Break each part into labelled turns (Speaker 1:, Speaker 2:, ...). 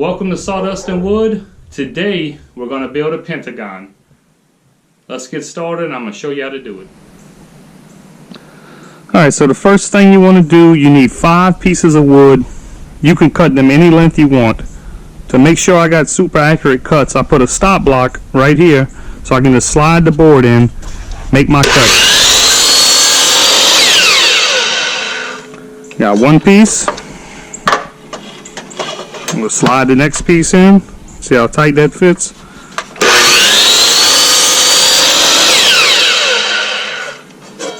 Speaker 1: Welcome to Sawdust and Wood. Today we're going to build a pentagon. Let's get started and I'm going to show you how to do it.
Speaker 2: Alright, so the first thing you want to do, you need 5 pieces of wood. You can cut them any length you want. To make sure I got super accurate cuts, I put a stop block right here so I can just slide the board in, make my cut. Got one piece. I'm going to slide the next piece in. See how tight that fits?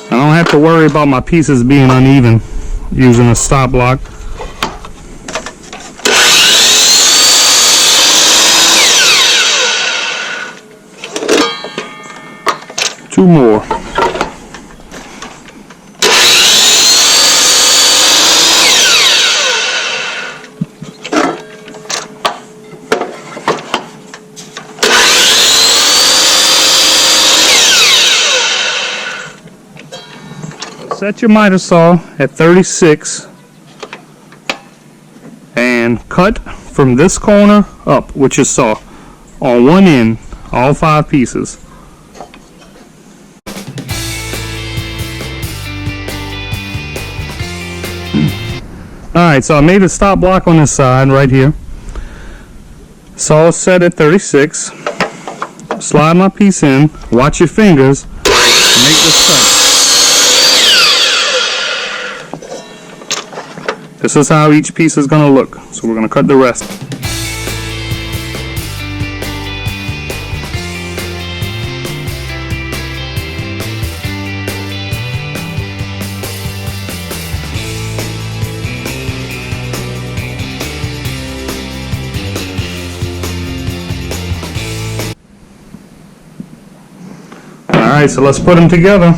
Speaker 2: I don't have to worry about my pieces being uneven using a stop block. Two more. Set your miter saw at 36 and cut from this corner up with your saw on one end, all 5 pieces. Alright, so I made a stop block on this side right here. Saw set at 36. Slide my piece in, watch your fingers, and make this cut. This is how each piece is going to look, so we're going to cut the rest. Alright, so let's put them together.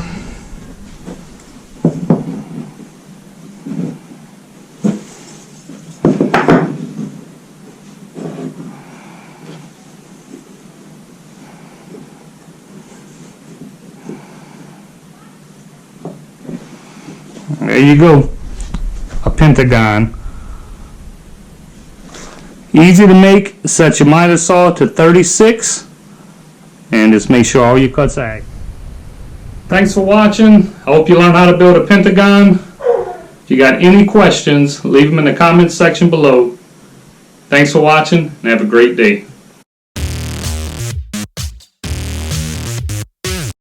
Speaker 2: There you go, a pentagon. Easy to make. Set your miter saw to 36 and just make sure all your cuts are accurate.
Speaker 1: Thanks for watching. I hope you learned how to build a pentagon. If you got any questions, leave them in the comments section below. Thanks for watching and have a great day.